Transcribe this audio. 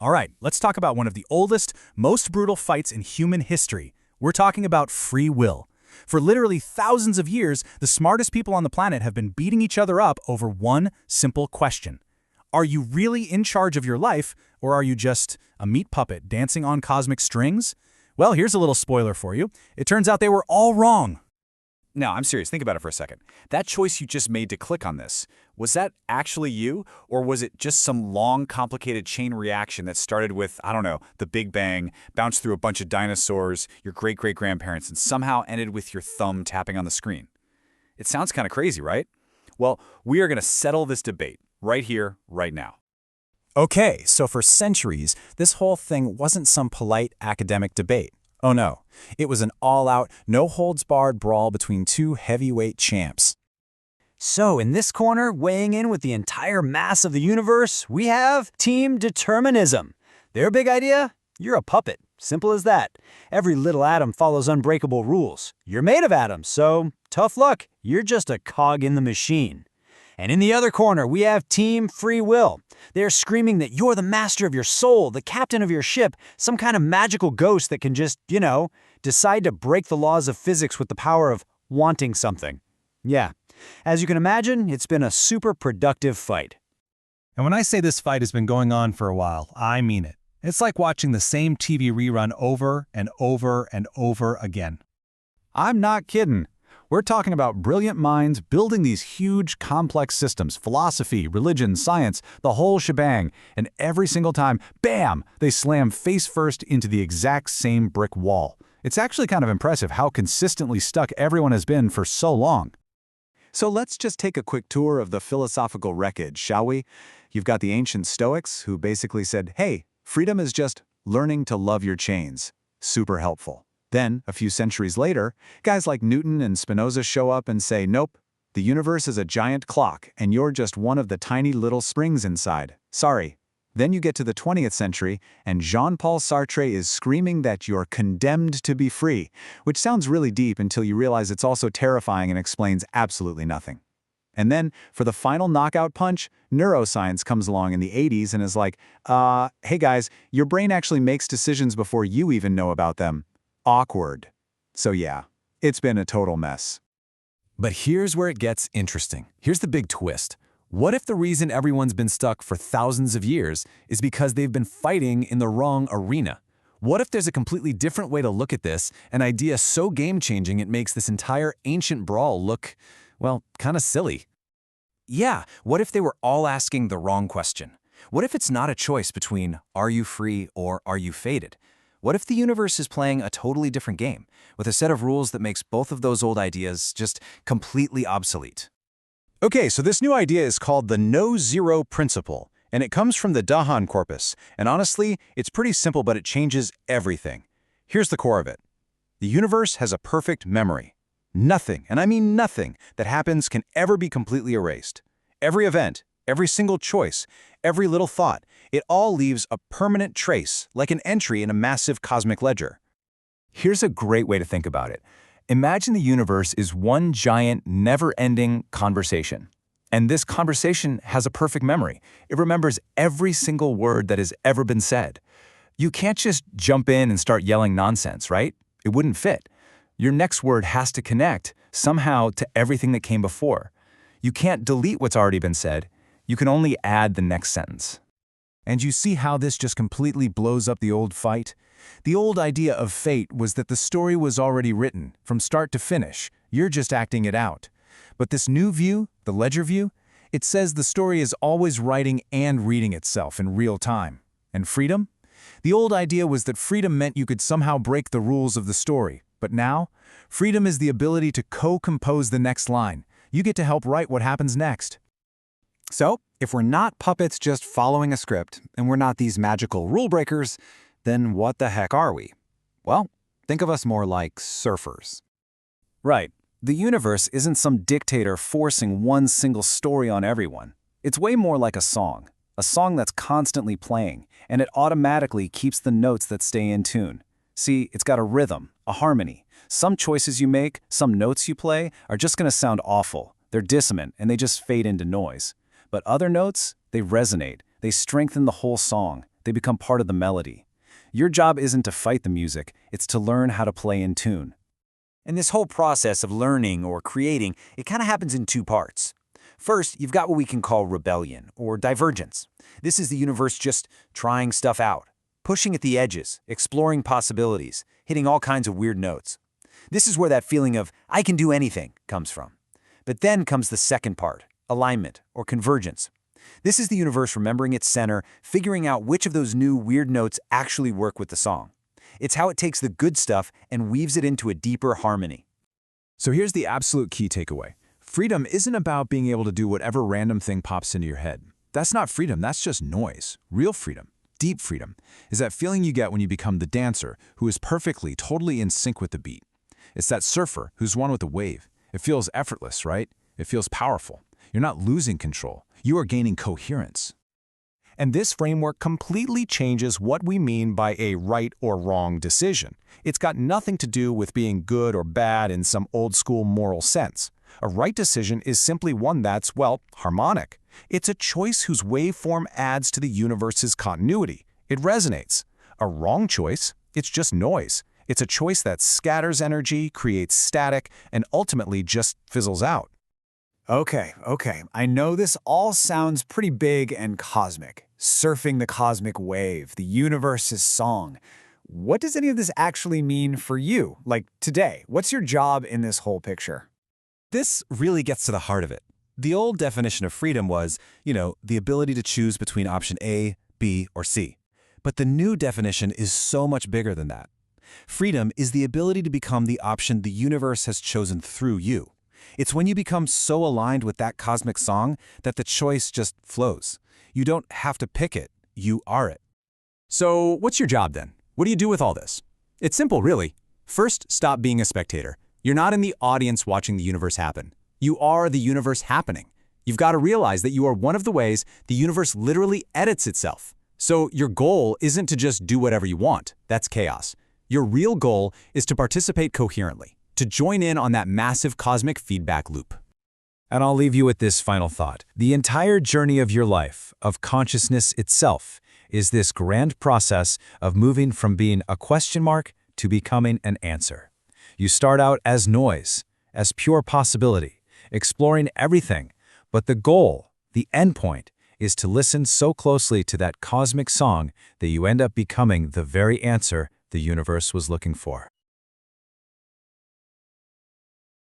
All right, let's talk about one of the oldest, most brutal fights in human history. We're talking about free will. For literally thousands of years, the smartest people on the planet have been beating each other up over one simple question. Are you really in charge of your life, or are you just a meat puppet dancing on cosmic strings? Well, here's a little spoiler for you. It turns out they were all wrong. Now, I'm serious. Think about it for a second. That choice you just made to click on this, was that actually you? Or was it just some long, complicated chain reaction that started with, I don't know, the Big Bang, bounced through a bunch of dinosaurs, your great-great-grandparents, and somehow ended with your thumb tapping on the screen? It sounds kind of crazy, right? Well, we are going to settle this debate right here, right now. Okay, so for centuries, this whole thing wasn't some polite academic debate. Oh no, it was an all-out, no-holds-barred brawl between two heavyweight champs. So in this corner, weighing in with the entire mass of the universe, we have Team Determinism. Their big idea? You're a puppet. Simple as that. Every little atom follows unbreakable rules. You're made of atoms, so tough luck. You're just a cog in the machine. And in the other corner, we have Team Free Will. They're screaming that you're the master of your soul, the captain of your ship, some kind of magical ghost that can just, decide to break the laws of physics with the power of wanting something. Yeah, as you can imagine, it's been a super productive fight. And when I say this fight has been going on for a while, I mean it. It's like watching the same TV rerun over and over and over again. I'm not kidding. We're talking about brilliant minds building these huge, complex systems, philosophy, religion, science, the whole shebang, and every single time, bam, they slam face first into the exact same brick wall. It's actually kind of impressive how consistently stuck everyone has been for so long. So let's just take a quick tour of the philosophical wreckage, shall we? You've got the ancient Stoics, who basically said, hey, freedom is just learning to love your chains. Super helpful. Then, a few centuries later, guys like Newton and Spinoza show up and say, nope, the universe is a giant clock, and you're just one of the tiny little springs inside. Sorry. Then you get to the 20th century, and Jean-Paul Sartre is screaming that you're condemned to be free, which sounds really deep until you realize it's also terrifying and explains absolutely nothing. And then, for the final knockout punch, neuroscience comes along in the 80s and is like, hey guys, your brain actually makes decisions before you even know about them. Awkward. So yeah, it's been a total mess. But here's where it gets interesting. Here's the big twist. What if the reason everyone's been stuck for thousands of years is because they've been fighting in the wrong arena? What if there's a completely different way to look at this, an idea so game-changing it makes this entire ancient brawl look, well, kind of silly? Yeah, what if they were all asking the wrong question? What if it's not a choice between are you free or are you fated? What if the universe is playing a totally different game, with a set of rules that makes both of those old ideas just completely obsolete? Okay, so this new idea is called the no-zero principle, and it comes from the Duhon corpus. And honestly, it's pretty simple, but it changes everything. Here's the core of it. The universe has a perfect memory. Nothing, and I mean nothing, that happens can ever be completely erased. Every event, every single choice, every little thought, it all leaves a permanent trace, like an entry in a massive cosmic ledger. Here's a great way to think about it. Imagine the universe is one giant, never-ending conversation. And this conversation has a perfect memory. It remembers every single word that has ever been said. You can't just jump in and start yelling nonsense, right? It wouldn't fit. Your next word has to connect, somehow, to everything that came before. You can't delete what's already been said. You can only add the next sentence. And you see how this just completely blows up the old fight? The old idea of fate was that the story was already written, from start to finish. You're just acting it out. But this new view, the ledger view, it says the story is always writing and reading itself in real time. And freedom? The old idea was that freedom meant you could somehow break the rules of the story. But now, freedom is the ability to co-compose the next line. You get to help write what happens next. So, if we're not puppets just following a script, and we're not these magical rule breakers, then what the heck are we? Well, think of us more like surfers. Right. The universe isn't some dictator forcing one single story on everyone. It's way more like a song that's constantly playing, and it automatically keeps the notes that stay in tune. See, it's got a rhythm, a harmony. Some choices you make, some notes you play, are just going to sound awful. They're dissonant, and they just fade into noise. But other notes, they resonate. They strengthen the whole song. They become part of the melody. Your job isn't to fight the music, it's to learn how to play in tune. And this whole process of learning or creating, it kind of happens in two parts. First, you've got what we can call rebellion or divergence. This is the universe just trying stuff out, pushing at the edges, exploring possibilities, hitting all kinds of weird notes. This is where that feeling of I can do anything comes from. But then comes the second part, alignment or convergence. This is the universe remembering its center, figuring out which of those new weird notes actually work with the song. It's how it takes the good stuff and weaves it into a deeper harmony. So here's the absolute key takeaway. Freedom isn't about being able to do whatever random thing pops into your head. That's not freedom, that's just noise. Real freedom, deep freedom, is that feeling you get when you become the dancer who is perfectly, totally in sync with the beat. It's that surfer who's one with the wave. It feels effortless, right? It feels powerful. You're not losing control. You are gaining coherence. And this framework completely changes what we mean by a right or wrong decision. It's got nothing to do with being good or bad in some old-school moral sense. A right decision is simply one that's, well, harmonic. It's a choice whose waveform adds to the universe's continuity. It resonates. A wrong choice, it's just noise. It's a choice that scatters energy, creates static, and ultimately just fizzles out. Okay. I know this all sounds pretty big and cosmic. Surfing the cosmic wave, the universe's song. What does any of this actually mean for you? Like today, what's your job in this whole picture? This really gets to the heart of it. The old definition of freedom was, the ability to choose between option A, B, or C. But the new definition is so much bigger than that. Freedom is the ability to become the option the universe has chosen through you. It's when you become so aligned with that cosmic song that the choice just flows. You don't have to pick it, you are it. So what's your job then? What do you do with all this? It's simple, really. First, stop being a spectator. You're not in the audience watching the universe happen. You are the universe happening. You've got to realize that you are one of the ways the universe literally edits itself. So your goal isn't to just do whatever you want. That's chaos. Your real goal is to participate coherently, to join in on that massive cosmic feedback loop. And I'll leave you with this final thought. The entire journey of your life, of consciousness itself, is this grand process of moving from being a question mark to becoming an answer. You start out as noise, as pure possibility, exploring everything, but the goal, the endpoint, is to listen so closely to that cosmic song that you end up becoming the very answer the universe was looking for.